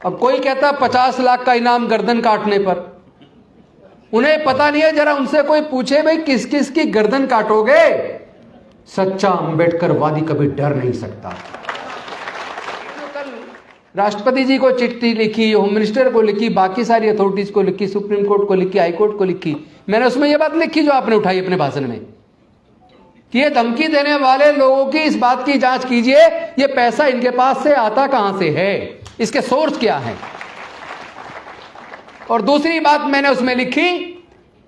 अब कोई कहता 50 लाख का इनाम गर्दन काटने पर, उन्हें पता नहीं है। जरा उनसे कोई पूछे भाई किस किस की गर्दन काटोगे? सच्चा अंबेडकरवादी कभी डर नहीं सकता। कल राष्ट्रपति जी को चिट्ठी लिखी, होम मिनिस्टर को लिखी, बाकी सारी अथॉरिटीज को लिखी, सुप्रीम कोर्ट को लिखी, हाई कोर्ट को लिखी। मैंने उसमें यह बात लिखी जो आपने उठाई अपने भाषण में कि ये धमकी देने वाले लोगों की इस बात की जांच कीजिए, ये पैसा इनके पास से आता कहां से है, इसके सोर्स क्या है। और दूसरी बात मैंने उसमें लिखी,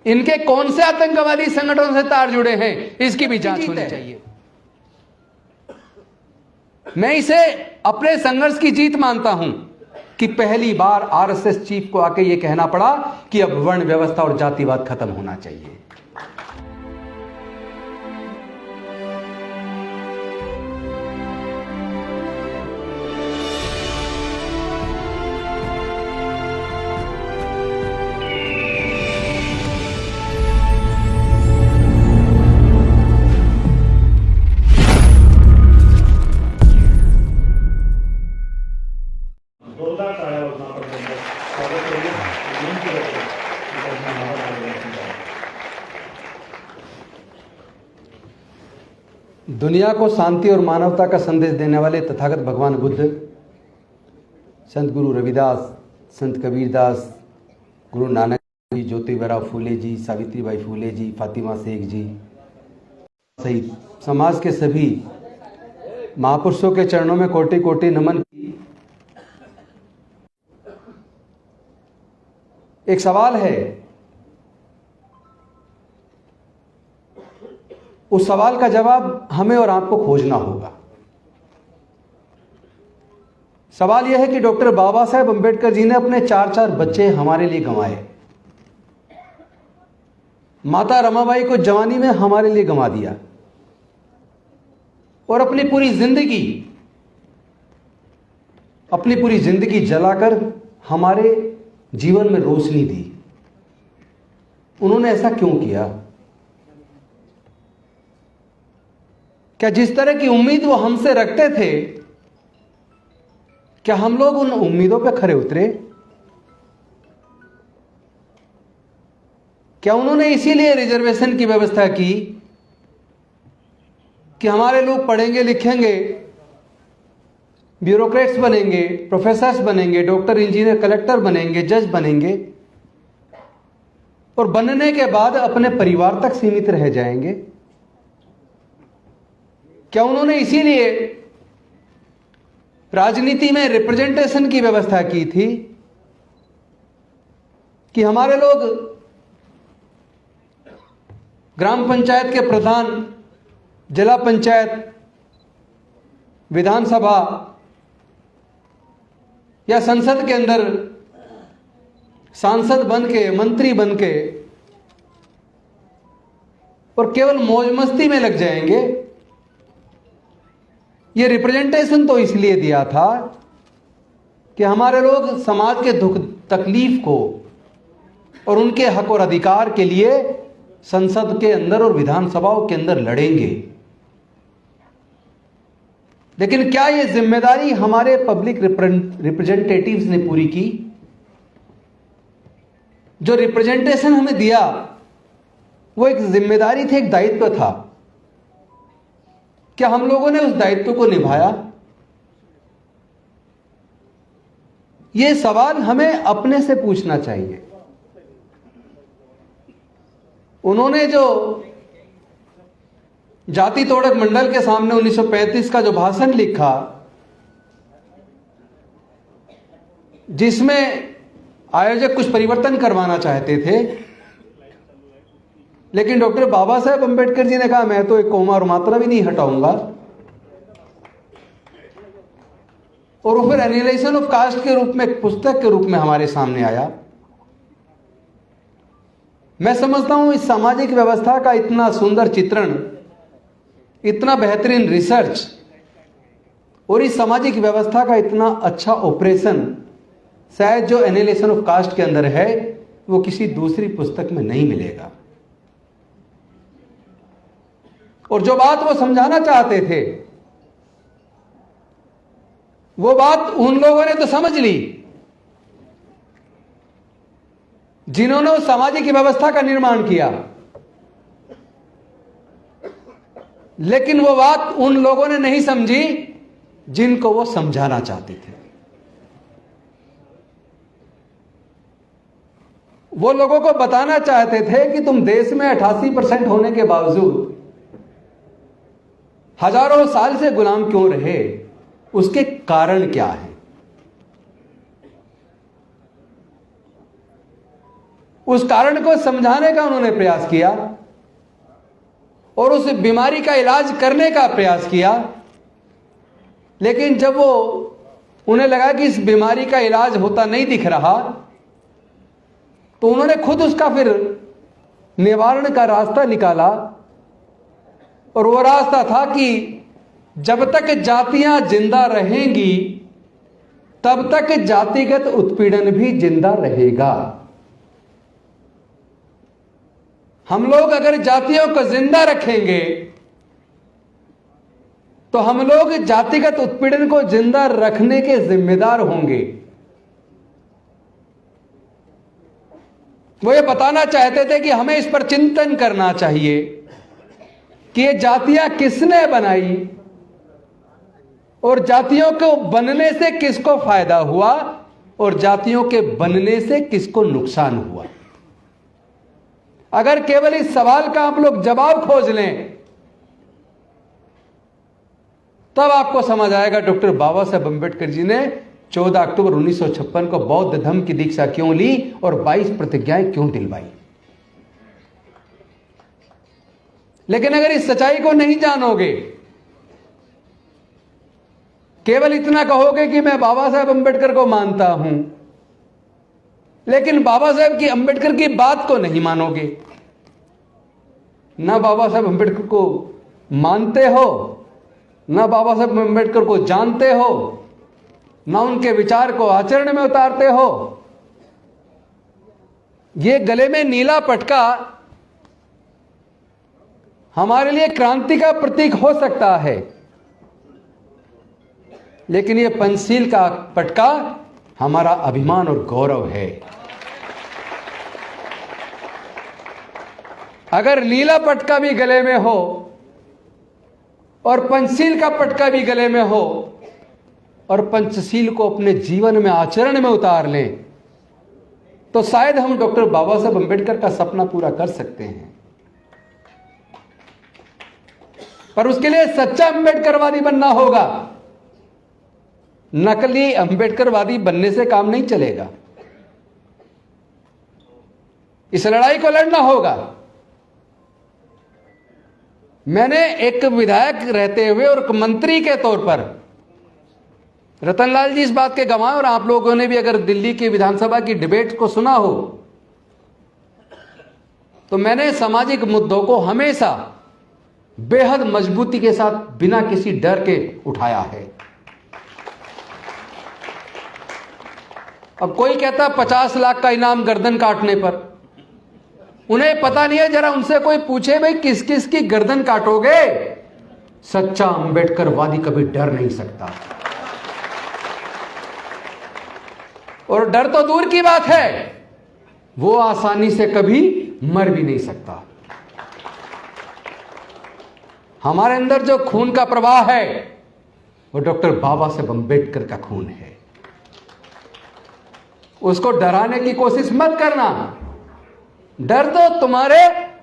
इनके कौन से आतंकवादी संगठनों से तार जुड़े हैं, इसकी भी जांच होनी चाहिए। मैं इसे अपने संघर्ष की जीत मानता हूं कि पहली बार आरएसएस चीफ को आके यह कहना पड़ा कि अब वर्ण व्यवस्था और जातिवाद खत्म होना चाहिए। दुनिया को शांति और मानवता का संदेश देने वाले तथागत भगवान बुद्ध, संत गुरु रविदास, संत कबीरदास, गुरु नानक जी, ज्योतिबा फूले जी, सावित्रीबाई फूले जी, फातिमा शेख जी सहित समाज के सभी महापुरुषों के चरणों में कोटि कोटि नमन। एक सवाल है, उस सवाल का जवाब हमें और आपको खोजना होगा। सवाल यह है कि डॉक्टर बाबा साहेब अंबेडकर जी ने अपने 4 बच्चे हमारे लिए गंवाए, माता रमाबाई को जवानी में हमारे लिए गंवा दिया और अपनी पूरी जिंदगी जलाकर हमारे जीवन में रोशनी दी। उन्होंने ऐसा क्यों किया? क्या जिस तरह की उम्मीद वो हमसे रखते थे, क्या हम लोग उन उम्मीदों पर खरे उतरे? क्या उन्होंने इसीलिए रिजर्वेशन की व्यवस्था की कि हमारे लोग पढ़ेंगे लिखेंगे, ब्यूरोक्रेट्स बनेंगे, प्रोफेसर्स बनेंगे, डॉक्टर, इंजीनियर, कलेक्टर बनेंगे, जज बनेंगे और बनने के बाद अपने परिवार तक सीमित रह जाएंगे? क्या उन्होंने इसीलिए राजनीति में रिप्रेजेंटेशन की व्यवस्था की थी कि हमारे लोग ग्राम पंचायत के प्रधान, जिला पंचायत, विधानसभा या संसद के अंदर सांसद बन के, मंत्री बन के और केवल मौज मस्ती में लग जाएंगे? ये रिप्रेजेंटेशन तो इसलिए दिया था कि हमारे लोग समाज के दुख तकलीफ को और उनके हक और अधिकार के लिए संसद के अंदर और विधानसभाओं के अंदर लड़ेंगे। लेकिन क्या ये जिम्मेदारी हमारे पब्लिक रिप्रेजेंटेटिव्स ने पूरी की? जो रिप्रेजेंटेशन हमें दिया वो एक जिम्मेदारी थी, एक दायित्व था। क्या हम लोगों ने उस दायित्व को निभाया? यह सवाल हमें अपने से पूछना चाहिए। उन्होंने जो जाति तोड़क मंडल के सामने 1935 का जो भाषण लिखा, जिसमें आयोजक कुछ परिवर्तन करवाना चाहते थे, लेकिन डॉक्टर बाबा साहेब अंबेडकर जी ने कहा मैं तो एक कोमा और मात्रा भी नहीं हटाऊंगा, और वो फिर एनालिसिस ऑफ कास्ट के रूप में, एक पुस्तक के रूप में हमारे सामने आया। मैं समझता हूं इस सामाजिक व्यवस्था का इतना सुंदर चित्रण, इतना बेहतरीन रिसर्च और इस सामाजिक व्यवस्था का इतना अच्छा ऑपरेशन शायद जो एनालिसिस ऑफ कास्ट के अंदर है वो किसी दूसरी पुस्तक में नहीं मिलेगा। और जो बात वो समझाना चाहते थे वो बात उन लोगों ने तो समझ ली, जिन्होंने उस सामाजिक व्यवस्था का निर्माण किया, लेकिन वो बात उन लोगों ने नहीं समझी जिनको वो समझाना चाहते थे। वो लोगों को बताना चाहते थे कि तुम देश में 88% होने के बावजूद हजारों साल से गुलाम क्यों रहे, उसके कारण क्या है। उस कारण को समझाने का उन्होंने प्रयास किया और उस बीमारी का इलाज करने का प्रयास किया। लेकिन जब वो उन्हें लगा कि इस बीमारी का इलाज होता नहीं दिख रहा, तो उन्होंने खुद उसका फिर निवारण का रास्ता निकाला। और वो रास्ता था कि जब तक जातियां जिंदा रहेंगी तब तक जातिगत उत्पीड़न भी जिंदा रहेगा। हम लोग अगर जातियों को जिंदा रखेंगे तो हम लोग जातिगत उत्पीड़न को जिंदा रखने के जिम्मेदार होंगे। वो ये बताना चाहते थे कि हमें इस पर चिंतन करना चाहिए कि ये जातियां किसने बनाई और जातियों को बनने से किसको फायदा हुआ और जातियों के बनने से किसको नुकसान हुआ। अगर केवल इस सवाल का आप लोग जवाब खोज लें तब आपको समझ आएगा डॉक्टर बाबा साहेब अम्बेडकर जी ने 14 अक्टूबर 1956 को बौद्ध धर्म की दीक्षा क्यों ली और 22 प्रतिज्ञाएं क्यों दिलवाई। लेकिन अगर इस सच्चाई को नहीं जानोगे, केवल इतना कहोगे कि मैं बाबा साहेब अम्बेडकर को मानता हूं, लेकिन बाबा साहेब की अम्बेडकर की बात को नहीं मानोगे, ना बाबा साहेब अम्बेडकर को मानते हो, ना बाबा साहेब अम्बेडकर को जानते हो, ना उनके विचार को आचरण में उतारते हो, ये गले में नीला पटका हमारे लिए क्रांति का प्रतीक हो सकता है, लेकिन ये पंचशील का पटका हमारा अभिमान और गौरव है। अगर नीला पटका भी गले में हो और पंचशील का पटका भी गले में हो और पंचशील को अपने जीवन में आचरण में उतार लें, तो शायद हम डॉक्टर बाबा साहब अम्बेडकर का सपना पूरा कर सकते हैं। पर उसके लिए सच्चा अम्बेडकरवादी बनना होगा। नकली अम्बेडकरवादी बनने से काम नहीं चलेगा। इस लड़ाई को लड़ना होगा। मैंने एक विधायक रहते हुए और एक मंत्री के तौर पर, रतनलाल जी इस बात के गवाह, और आप लोगों ने भी अगर दिल्ली की विधानसभा की डिबेट को सुना हो, तो मैंने सामाजिक मुद्दों को हमेशा बेहद मजबूती के साथ बिना किसी डर के उठाया है। अब कोई कहता 50 लाख का इनाम गर्दन काटने पर, उन्हें पता नहीं है, जरा उनसे कोई पूछे भाई किस किस की गर्दन काटोगे। सच्चा अम्बेडकरवादी कभी डर नहीं सकता। और डर तो दूर की बात है, वो आसानी से कभी मर भी नहीं सकता। हमारे अंदर जो खून का प्रवाह है वो डॉक्टर बाबा साहेब अम्बेडकर का खून है। उसको डराने की कोशिश मत करना। डर तो तुम्हारे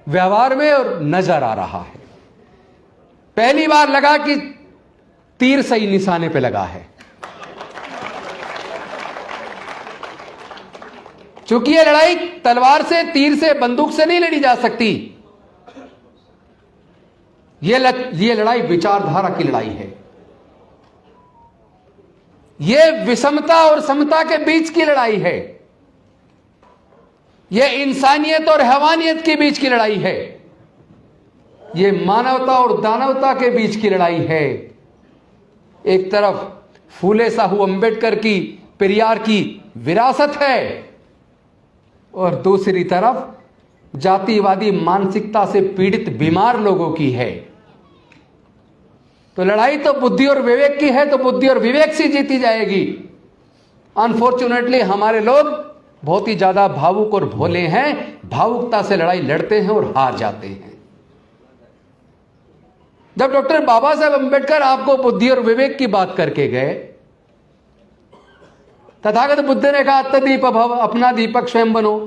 व्यवहार में और नजर आ रहा है। पहली बार लगा कि तीर सही निशाने पे लगा है। चूंकि यह लड़ाई तलवार से, तीर से, बंदूक से नहीं लड़ी जा सकती। यह लड़ाई विचारधारा की लड़ाई है। यह विषमता और समता के बीच की लड़ाई है। यह इंसानियत और हैवानियत के बीच की लड़ाई है। यह मानवता और दानवता के बीच की लड़ाई है। एक तरफ फूले साहू अम्बेडकर की, पेरियार की विरासत है और दूसरी तरफ जातिवादी मानसिकता से पीड़ित बीमार लोगों की है। तो लड़ाई तो बुद्धि और विवेक की है, तो बुद्धि और विवेक से जीती जाएगी। अनफॉर्चुनेटली हमारे लोग बहुत ही ज्यादा भावुक और भोले हैं, भावुकता से लड़ाई लड़ते हैं और हार जाते हैं। जब डॉक्टर बाबा साहेब अंबेडकर आपको बुद्धि और विवेक की बात करके गए, तथागत बुद्ध ने कहा तदीप भव, अपना दीपक स्वयं बनो।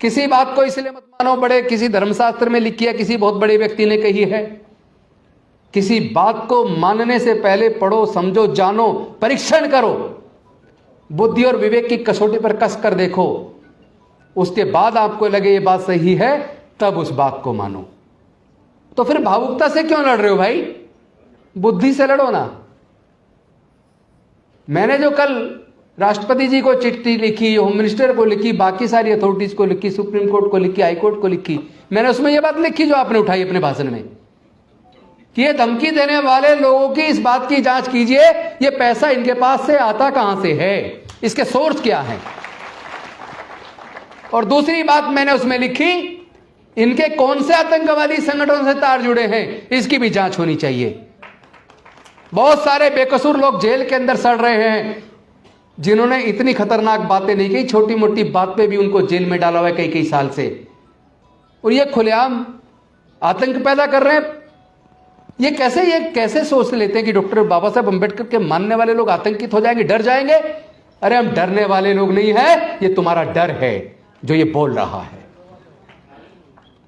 किसी बात को इसलिए मत मानो बड़े किसी धर्मशास्त्र में लिखी है, किसी बहुत बड़े व्यक्ति ने कही है। किसी बात को मानने से पहले पढ़ो, समझो, जानो, परीक्षण करो, बुद्धि और विवेक की कसौटी पर कस कर देखो, उसके बाद आपको लगे ये बात सही है, तब उस बात को मानो। तो फिर भावुकता से क्यों लड़ रहे हो भाई? बुद्धि से लड़ो ना। मैंने जो कल राष्ट्रपति जी को चिट्ठी लिखी, होम मिनिस्टर को लिखी, बाकी सारी अथॉरिटीज को लिखी, सुप्रीम कोर्ट को लिखी, हाई कोर्ट को लिखी, मैंने उसमें यह बात लिखी जो आपने उठाई अपने भाषण में कि ये धमकी देने वाले लोगों की इस बात की जांच कीजिए, ये पैसा इनके पास से आता कहां से है, इसके सोर्स क्या है। और दूसरी बात मैंने उसमें लिखी, इनके कौन से आतंकवादी संगठनों से तार जुड़े हैं, इसकी भी जांच होनी चाहिए। बहुत सारे बेकसूर लोग जेल के अंदर सड़ रहे हैं जिन्होंने इतनी खतरनाक बातें नहीं की, छोटी मोटी बात पे भी उनको जेल में डाला हुआ है कई कई साल से, और ये खुलेआम आतंक पैदा कर रहे हैं। ये कैसे सोच लेते हैं कि डॉक्टर बाबा साहब अंबेडकर के मानने वाले लोग आतंकित हो जाएंगे, डर जाएंगे? अरे हम डरने वाले लोग नहीं है, ये तुम्हारा डर है जो ये बोल रहा है।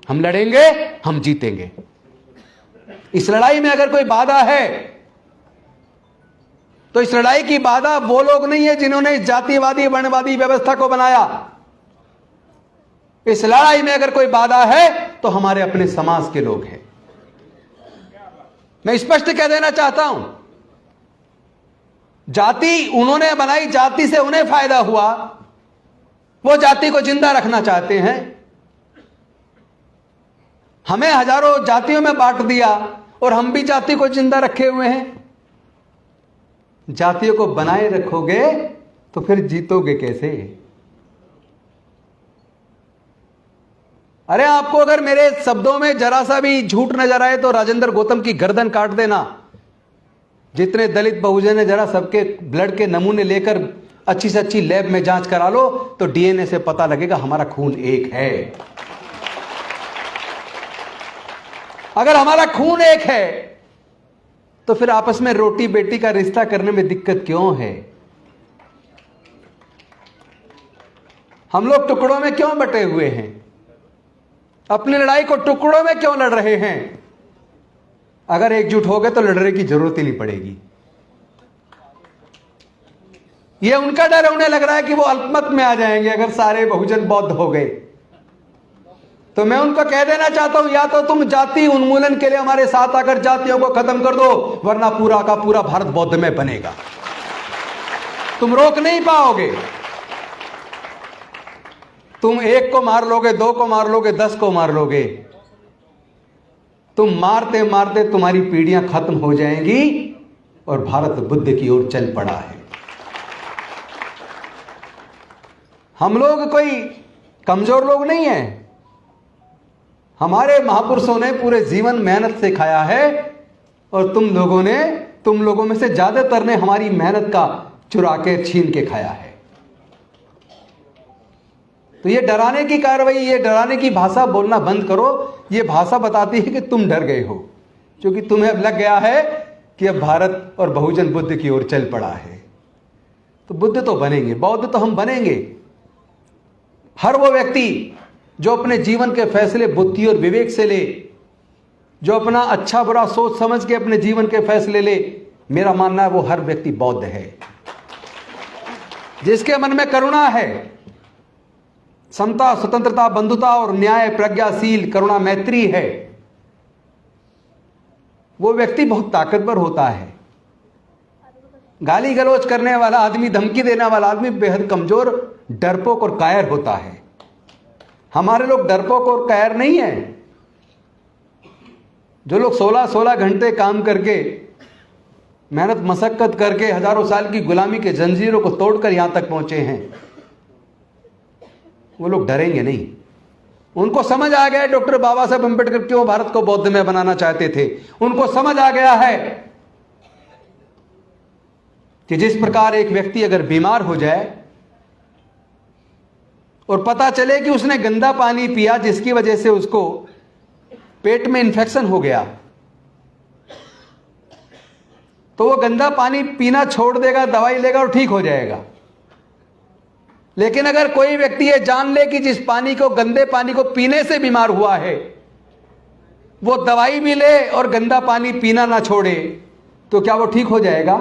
हम लड़ेंगे, हम जीतेंगे। इस लड़ाई में अगर कोई बाधा है तो इस लड़ाई की बाधा वो लोग नहीं है जिन्होंने इस जातिवादी वर्णवादी व्यवस्था को बनाया। इस लड़ाई में अगर कोई बाधा है तो हमारे अपने समाज के लोग हैं। मैं स्पष्ट कह देना चाहता हूं, जाति उन्होंने बनाई, जाति से उन्हें फायदा हुआ, वो जाति को जिंदा रखना चाहते हैं। हमें हजारों जातियों में बांट दिया और हम भी जाति को जिंदा रखे हुए हैं। जातियों को बनाए रखोगे तो फिर जीतोगे कैसे? अरे आपको अगर मेरे शब्दों में जरा सा भी झूठ नजर आए तो राजेंद्र गौतम की गर्दन काट देना। जितने दलित बहुजन है, जरा सबके ब्लड के नमूने लेकर अच्छी से अच्छी लैब में जांच करा लो तो डीएनए से पता लगेगा हमारा खून एक है। अगर हमारा खून एक है तो फिर आपस में रोटी बेटी का रिश्ता करने में दिक्कत क्यों है? हम लोग टुकड़ों में क्यों बटे हुए हैं? अपनी लड़ाई को टुकड़ों में क्यों लड़ रहे हैं? अगर एकजुट हो गए तो लड़ने की जरूरत ही नहीं पड़ेगी। यह उनका डर है, उन्हें लग रहा है कि वो अल्पमत में आ जाएंगे अगर सारे बहुजन बौद्ध हो गए। तो मैं उनको कह देना चाहता हूं, या तो तुम जाति उन्मूलन के लिए हमारे साथ आकर जातियों को खत्म कर दो, वरना पूरा का पूरा भारत बौद्ध में बनेगा। तुम रोक नहीं पाओगे। तुम एक को मार लोगे, दो को मार लोगे, 10 को मार लोगे। तुम मारते मारते तुम्हारी पीढ़ियां खत्म हो जाएंगी और भारत बुद्ध की ओर चल पड़ा है। हम लोग कोई कमजोर लोग नहीं हैं। हमारे महापुरुषों ने पूरे जीवन मेहनत से खाया है और तुम लोगों में से ज्यादातर ने हमारी मेहनत का चुरा के छीन के खाया है। तो ये डराने की कार्रवाई, ये डराने की भाषा बोलना बंद करो। ये भाषा बताती है कि तुम डर गए हो, क्योंकि तुम्हें अब लग गया है कि अब भारत और बहुजन बुद्ध की ओर चल पड़ा है। तो बुद्ध तो बनेंगे, बौद्ध तो हम बनेंगे। हर वो व्यक्ति जो अपने जीवन के फैसले बुद्धि और विवेक से ले, जो अपना अच्छा बुरा सोच समझ के अपने जीवन के फैसले ले, मेरा मानना है वो हर व्यक्ति बौद्ध है। जिसके मन में करुणा है, समता, स्वतंत्रता, बंधुता और न्याय, प्रज्ञाशील, करुणा, मैत्री है, वो व्यक्ति बहुत ताकतवर होता है। गाली गलौज करने वाला आदमी, धमकी देने वाला आदमी बेहद कमजोर, डरपोक और कायर होता है। हमारे लोग डरपोक और कायर नहीं है। जो लोग 16-16 घंटे काम करके, मेहनत मशक्कत करके हजारों साल की गुलामी के जंजीरों को तोड़कर यहां तक पहुंचे हैं, वो लोग डरेंगे नहीं। उनको समझ आ गया है डॉक्टर बाबा साहब अंबेडकर क्यों भारत को बौद्ध में बनाना चाहते थे। उनको समझ आ गया है कि जिस प्रकार एक व्यक्ति अगर बीमार हो जाए और पता चले कि उसने गंदा पानी पिया जिसकी वजह से उसको पेट में इन्फेक्शन हो गया, तो वो गंदा पानी पीना छोड़ देगा, दवाई लेगा और ठीक हो जाएगा। लेकिन अगर कोई व्यक्ति ये जान ले कि जिस पानी को, गंदे पानी को पीने से बीमार हुआ है, वो दवाई भी ले और गंदा पानी पीना ना छोड़े, तो क्या वो ठीक हो जाएगा?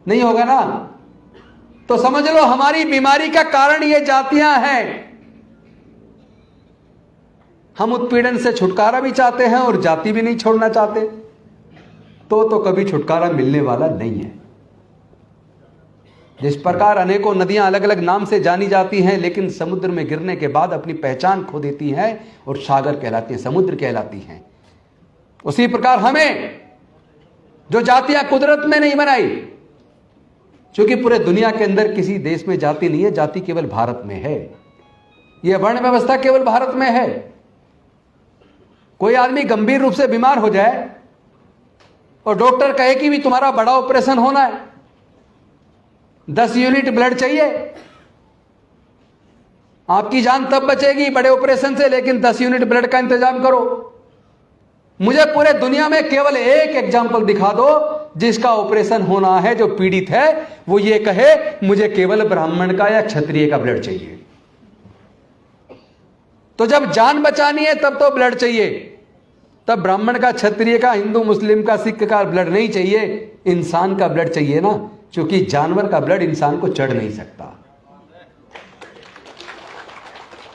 नहीं होगा ना। तो समझ लो हमारी बीमारी का कारण ये जातियां हैं। हम उत्पीड़न से छुटकारा भी चाहते हैं और जाति भी नहीं छोड़ना चाहते, तो कभी छुटकारा मिलने वाला नहीं है। जिस प्रकार अनेकों नदियां अलग अलग नाम से जानी जाती हैं, लेकिन समुद्र में गिरने के बाद अपनी पहचान खो देती हैं और सागर कहलाती हैं, समुद्र कहलाती हैं, उसी प्रकार हमें जो जातियां कुदरत में नहीं बनाई, क्योंकि पूरे दुनिया के अंदर किसी देश में जाति नहीं है, जाति केवल भारत में है। यह वर्ण व्यवस्था केवल भारत में है। कोई आदमी गंभीर रूप से बीमार हो जाए और डॉक्टर कहे कि भी तुम्हारा बड़ा ऑपरेशन होना है, 10 यूनिट ब्लड चाहिए, आपकी जान तब बचेगी बड़े ऑपरेशन से, लेकिन 10 यूनिट ब्लड का इंतजाम करो। मुझे पूरे दुनिया में केवल एक एग्जाम्पल दिखा दो जिसका ऑपरेशन होना है, जो पीड़ित है वो ये कहे मुझे केवल ब्राह्मण का या क्षत्रिय का ब्लड चाहिए। तो जब जान बचानी है तब तो ब्लड चाहिए, तब ब्राह्मण का, क्षत्रिय का, हिंदू मुस्लिम का, सिख का ब्लड नहीं चाहिए, इंसान का ब्लड चाहिए ना, क्योंकि जानवर का ब्लड इंसान को चढ़ नहीं सकता।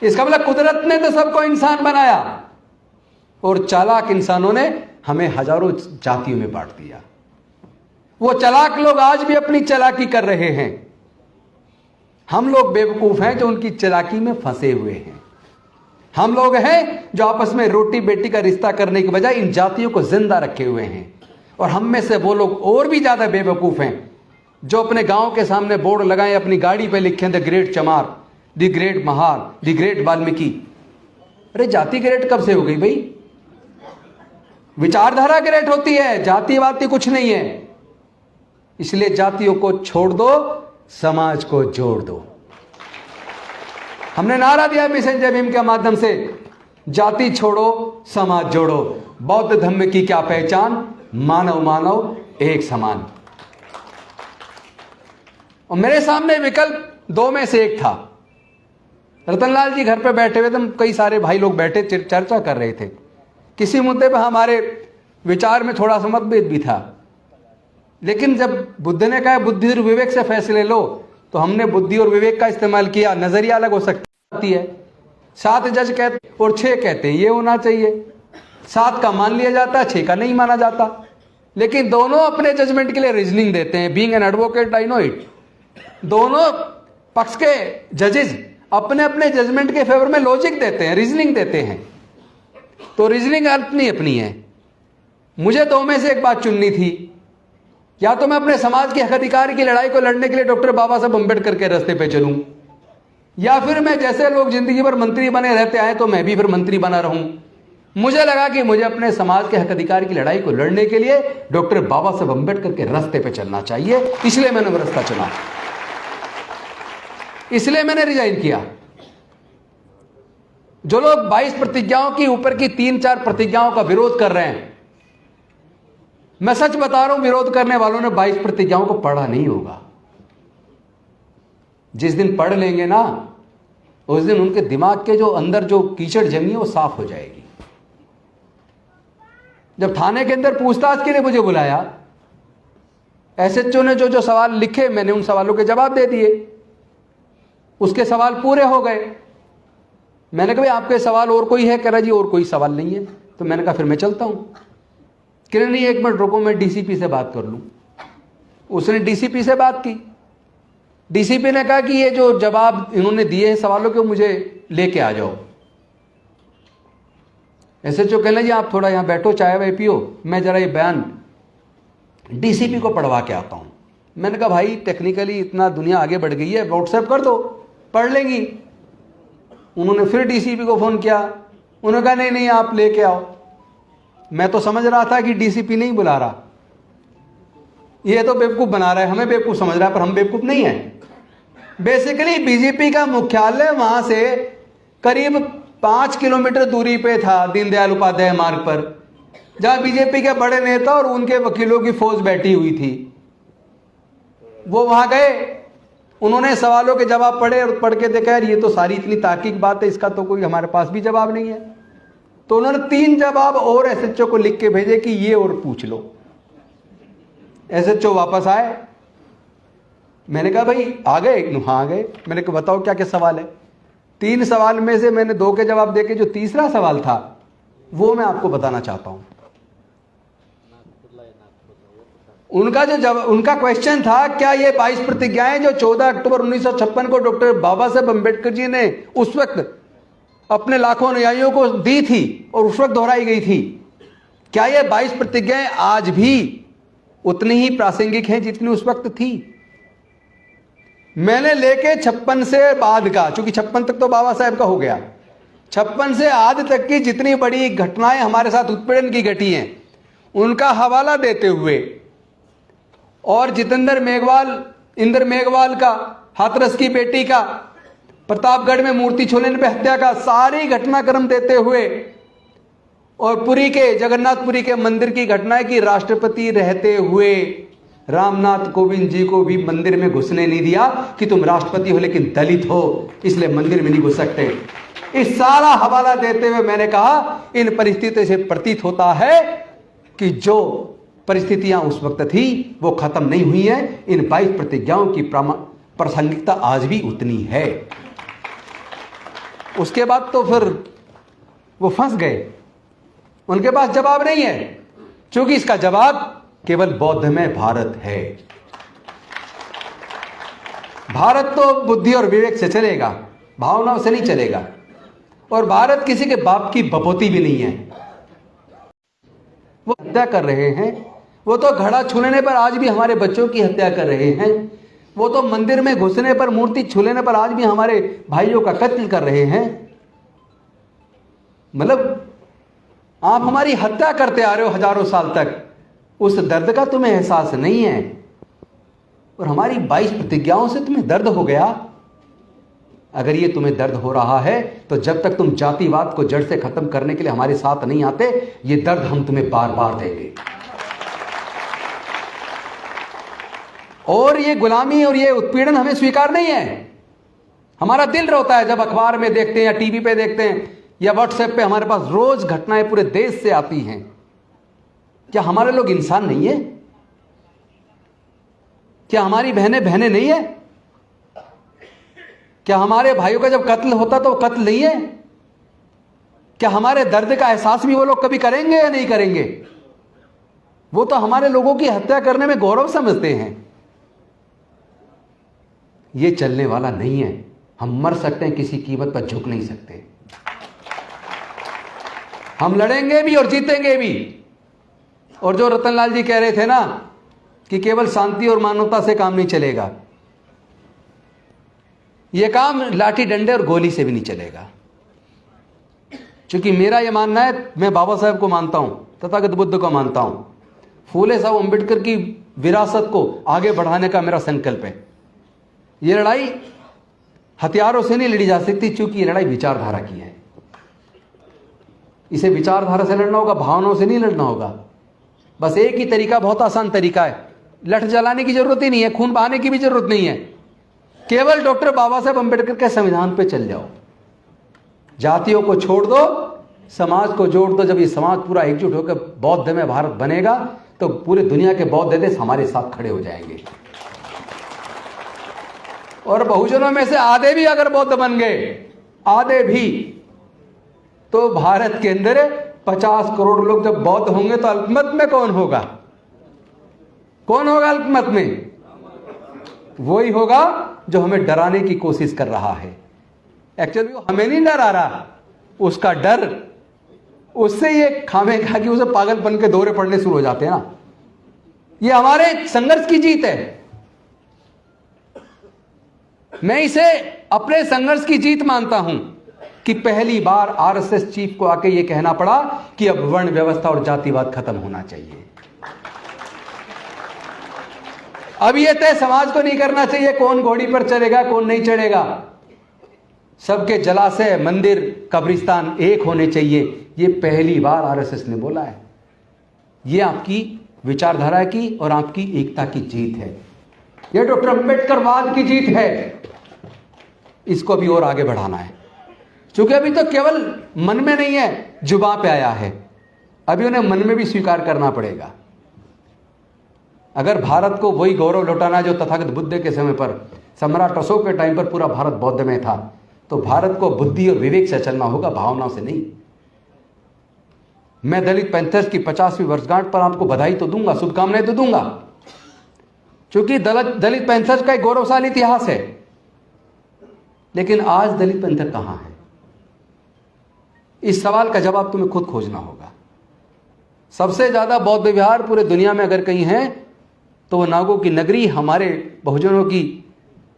इसका मतलब कुदरत ने तो सबको इंसान बनाया और चालाक इंसानों ने हमें हजारों जातियों में बांट दिया। वो चालाक लोग आज भी अपनी चालाकी कर रहे हैं। हम लोग बेवकूफ हैं जो उनकी चालाकी में फंसे हुए हैं। हम लोग हैं जो आपस में रोटी बेटी का रिश्ता करने की बजाय इन जातियों को जिंदा रखे हुए हैं। और हम में से वो लोग और भी ज्यादा बेवकूफ हैं जो अपने गांव के सामने बोर्ड लगाएं, अपनी गाड़ी पे लिखें द ग्रेट चमार, the great Mahar, the great Valmiki. अरे जाति ग्रेट कब से हो गई भाई? विचारधारा ग्रेट होती है, जाति वाति कुछ नहीं है। इसलिए जातियों को छोड़ दो, समाज को जोड़ दो। हमने नारा दिया मिशन जय भीम के माध्यम से, जाति छोड़ो समाज जोड़ो। बौद्ध धर्म की क्या पहचान? मानव मानव एक समान। और मेरे सामने विकल्प दो में से एक था। रतनलाल जी घर पे बैठे हुए थे, कई सारे भाई लोग बैठे चर्चा कर रहे थे। किसी मुद्दे पर हमारे विचार में थोड़ा सा मतभेद भी था, लेकिन जब बुद्ध ने कहा बुद्धि और विवेक से फैसले लो, तो हमने बुद्धि और विवेक का इस्तेमाल किया। नजरिया अलग हो सकती है। 7 जज कहते और 6 कहते हैं ये होना चाहिए, 7 का मान लिया जाता है, 6 का नहीं माना जाता। लेकिन दोनों अपने जजमेंट के लिए रीजनिंग देते हैं। Being an advocate I know it. दोनों पक्ष के जजेस अपने अपने जजमेंट के फेवर में लॉजिक देते हैं, रीजनिंग देते हैं। तो रीजनिंग अपनी अपनी है। मुझे दो में से एक बात चुननी थी। या तो मैं अपने समाज के हक अधिकार की लड़ाई को लड़ने के लिए डॉक्टर बाबा साहब अम्बेडकर के रास्ते पे चलूं, या फिर मैं जैसे लोग जिंदगी भर मंत्री बने रहते आए तो मैं भी फिर मंत्री बना रहूं। मुझे लगा कि मुझे अपने समाज के हक अधिकार की लड़ाई को लड़ने के लिए डॉक्टर बाबा साहब अम्बेडकर के रास्ते पे चलना चाहिए, इसलिए मैंने वो रास्ता चुना, इसलिए मैंने रिजाइन किया। जो लोग 22 प्रतिज्ञाओं की ऊपर की 3-4 प्रतिज्ञाओं का विरोध कर रहे हैं, मैं सच बता रहा हूं, विरोध करने वालों ने 22 प्रतिज्ञाओं को पढ़ा नहीं होगा। जिस दिन पढ़ लेंगे ना, उस दिन उनके दिमाग के जो अंदर जो कीचड़ जमी है वो साफ हो जाएगी। जब थाने के अंदर पूछताछ के लिए मुझे बुलाया, एसएचओ ने जो जो सवाल लिखे, मैंने उन सवालों के जवाब दे दिए। उसके सवाल पूरे हो गए। मैंने कहा भाई आपके सवाल और कोई है? कह रहा जी और कोई सवाल नहीं है। तो मैंने कहा फिर मैं चलता हूं। कह रहे नहीं 1 मिनट रुको, मैं डीसीपी से बात कर लूं। उसने डीसीपी से बात की। डीसीपी ने कहा कि ये जो जवाब इन्होंने दिए हैं सवालों के, मुझे लेके आ जाओ। एसएचओ कहने जी आप थोड़ा यहां बैठो, चाय वाय पियो, मैं जरा ये बयान डीसीपी को पढ़वा के आता हूं। मैंने कहा भाई टेक्निकली इतना दुनिया आगे बढ़ गई है, व्हाट्सएप कर दो, पढ़ लेंगी। उन्होंने फिर डीसीपी को फोन किया। उन्होंने कहा नहीं नहीं आप लेके आओ। मैं तो समझ रहा था कि डीसीपी नहीं बुला रहा, ये तो बेवकूफ बना रहा है, हमें बेवकूफ समझ रहा है, पर हम बेवकूफ नहीं है। बेसिकली बीजेपी का मुख्यालय वहां से करीब 5 किलोमीटर दूरी पे था, दीनदयाल उपाध्याय मार्ग पर, जहां बीजेपी के बड़े नेता और उनके वकीलों की फौज बैठी हुई थी। वो वहां गए, उन्होंने सवालों के जवाब पढ़े और पढ़ के देखा यार ये तो सारी इतनी तार्किक बात है, इसका तो कोई हमारे पास भी जवाब नहीं है। तो उन्होंने 3 जवाब और एसएचओ को लिख के भेजे कि ये और पूछ लो। एसएचओ वापस आए, मैंने कहा भाई आ गए? हाँ आ गए। मैंने कहा बताओ क्या क्या सवाल है? 3 सवाल में से मैंने 2 के जवाब देके जो तीसरा सवाल था वो मैं आपको बताना चाहता हूं। उनका क्वेश्चन था, क्या ये 22 प्रतिज्ञाएं जो 14 अक्टूबर 1956 को डॉक्टर बाबा साहब अम्बेडकर जी ने उस वक्त अपने लाखों अनुयायियों को दी थी और उस वक्त दोहराई गई थी, क्या ये 22 प्रतिज्ञाएं आज भी उतनी ही प्रासंगिक हैं जितनी उस वक्त थी? मैंने लेके 56 से बाद का, चूंकि 56 तक तो बाबा साहब का हो गया, 56 से आज तक की जितनी बड़ी घटनाएं हमारे साथ उत्पीड़न की घटी हैं उनका हवाला देते हुए, और जितेंद्र मेघवाल, इंद्र मेघवाल का, हाथरस की बेटी का, प्रतापगढ़ में मूर्ति छोड़ने पे हत्या का सारी घटनाक्रम देते हुए, और पुरी के, जगन्नाथपुरी के मंदिर की घटना की राष्ट्रपति रहते हुए रामनाथ कोविंद जी को भी मंदिर में घुसने नहीं दिया कि तुम राष्ट्रपति हो लेकिन दलित हो इसलिए मंदिर में नहीं घुस सकते। इस सारा हवाला देते हुए मैंने कहा इन परिस्थितियों से प्रतीत होता है कि जो परिस्थितियां उस वक्त थी वो खत्म नहीं हुई हैं। इन 22 प्रतिज्ञाओं की प्रासंगिकता आज भी उतनी है। उसके बाद तो फिर वो फंस गए, उनके पास जवाब नहीं है, क्योंकि इसका जवाब केवल बौद्धमय भारत है। भारत तो बुद्धि और विवेक से चलेगा, भावनाओं से नहीं चलेगा, और भारत किसी के बाप की बपोती भी नहीं है। वो हत्या कर रहे हैं, वो तो घड़ा छूने पर आज भी हमारे बच्चों की हत्या कर रहे हैं, वो तो मंदिर में घुसने पर, मूर्ति छूने पर आज भी हमारे भाइयों का कत्ल कर रहे हैं। मतलब आप हमारी हत्या करते आ रहे हो हजारों साल तक, उस दर्द का तुम्हें एहसास नहीं है, और हमारी 22 प्रतिज्ञाओं से तुम्हें दर्द हो गया। अगर ये तुम्हें दर्द हो रहा है तो जब तक तुम जातिवाद को जड़ से खत्म करने के लिए हमारे साथ नहीं आते, ये दर्द हम तुम्हें बार बार देंगे। और ये गुलामी और ये उत्पीड़न हमें स्वीकार नहीं है। हमारा दिल रोता है जब अखबार में देखते हैं या टीवी पे देखते हैं या व्हाट्सएप पे हमारे पास रोज घटनाएं पूरे देश से आती हैं। क्या हमारे लोग इंसान नहीं है? क्या हमारी बहनें बहनें नहीं है? क्या हमारे भाइयों का जब कत्ल होता तो कत्ल नहीं है? क्या हमारे दर्द का एहसास भी वो लोग कभी करेंगे या नहीं करेंगे? वो तो हमारे लोगों की हत्या करने में गौरव समझते हैं। ये चलने वाला नहीं है। हम मर सकते हैं, किसी कीमत पर झुक नहीं सकते। हम लड़ेंगे भी और जीतेंगे भी। और जो रतनलाल जी कह रहे थे ना कि केवल शांति और मानवता से काम नहीं चलेगा, यह काम लाठी डंडे और गोली से भी नहीं चलेगा। क्योंकि मेरा यह मानना है, मैं बाबा साहब को मानता हूं, तथागत बुद्ध को मानता हूं, फूले साहब अम्बेडकर की विरासत को आगे बढ़ाने का मेरा संकल्प है। यह लड़ाई हथियारों से नहीं लड़ी जा सकती, क्योंकि यह लड़ाई विचारधारा की है। इसे विचारधारा से लड़ना होगा, भावनाओं से नहीं लड़ना होगा। बस एक ही तरीका, बहुत आसान तरीका है, लठ जलाने की जरूरत ही नहीं है, खून बहाने की भी जरूरत नहीं है। केवल डॉक्टर बाबा साहब अम्बेडकर के संविधान पे चल जाओ। जातियों को छोड़ दो, समाज को जोड़ दो। जब ये समाज पूरा एकजुट होकर बौद्ध में भारत बनेगा तो पूरी दुनिया के बौद्ध देश हमारे साथ खड़े हो जाएंगे। और बहुजनों में से आधे भी अगर बौद्ध बन गए, आधे भी, तो भारत के अंदर 50 करोड़ लोग जब बौद्ध होंगे तो अल्पमत में कौन होगा? कौन होगा अल्पमत में? वही होगा जो हमें डराने की कोशिश कर रहा है। एक्चुअली वो हमें नहीं डरा रहा, उसका डर उससे ये खामेखा कि उसे पागलपन के दौरे पड़ने शुरू हो जाते हैं ना। ये हमारे संघर्ष की जीत है। मैं इसे अपने संघर्ष की जीत मानता हूं कि पहली बार आरएसएस चीफ को आके ये कहना पड़ा कि अब वर्ण व्यवस्था और जातिवाद खत्म होना चाहिए। अब ये तय समाज को नहीं करना चाहिए कौन घोड़ी पर चढ़ेगा कौन नहीं चढ़ेगा। सबके जलाशय, मंदिर, कब्रिस्तान एक होने चाहिए। ये पहली बार आरएसएस ने बोला है। ये आपकी विचारधारा की और आपकी एकता की जीत है। ये डॉक्टर अंबेडकरवाद की जीत है। इसको अभी और आगे बढ़ाना है, क्योंकि अभी तो केवल मन में नहीं है, जुबान पे आया है। अभी उन्हें मन में भी स्वीकार करना पड़ेगा। अगर भारत को वही गौरव लौटाना जो तथागत बुद्ध के समय पर, सम्राट अशोक के टाइम पर पूरा भारत बौद्ध में था, तो भारत को बुद्धि और विवेक से चलना होगा, भावनाओं से नहीं। मैं दलित पैंथर्स की 50वीं वर्षगांठ पर आपको बधाई तो दूंगा, शुभकामनाएं तो दूंगा, क्योंकि दलित पैंथर्स का एक गौरवशाली इतिहास है। लेकिन आज दलित पैंथर कहां है? इस सवाल का जवाब तुम्हें खुद खोजना होगा। सबसे ज्यादा बौद्ध विहार पूरे दुनिया में अगर कहीं है तो वह नागों की नगरी, हमारे बहुजनों की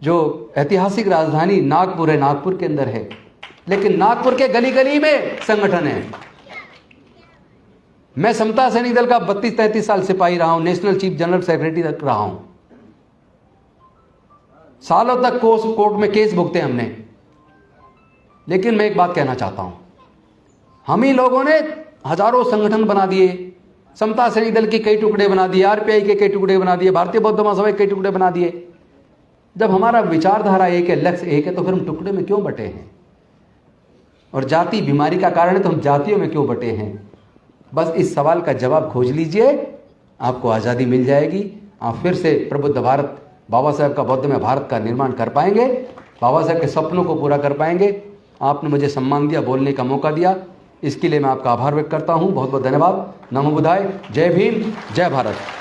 जो ऐतिहासिक राजधानी नागपुर है, नागपुर के अंदर है। लेकिन नागपुर के गली गली में संगठन है। मैं समता सैनिक दल का 32-33 साल सिपाही रहा हूं, नेशनल चीफ जनरल सेक्रेटरी तक रहा हूं। सालों तक कोर्ट में केस भुगते हमने। लेकिन मैं एक बात कहना चाहता हूं, हम ही लोगों ने हजारों संगठन बना दिए, समता सैनिक दल के कई टुकड़े बना दिए, आरपीआई के कई टुकड़े बना दिए, भारतीय बौद्ध महासभा के कई टुकड़े बना दिए। जब हमारा विचारधारा एक है, लक्ष्य एक है, तो फिर हम टुकड़े में क्यों बटे हैं? और जाति बीमारी का कारण है, तो हम जातियों में क्यों बटे हैं? बस इस सवाल का जवाब खोज लीजिए, आपको आज़ादी मिल जाएगी। आप फिर से प्रबुद्ध भारत, बाबा साहेब का बौद्ध में भारत का निर्माण कर पाएंगे, बाबा साहेब के सपनों को पूरा कर पाएंगे। आपने मुझे सम्मान दिया, बोलने का मौका दिया, इसके लिए मैं आपका आभार व्यक्त करता हूँ। बहुत बहुत धन्यवाद। नमो बुद्धाय। जय भीम, जय भारत।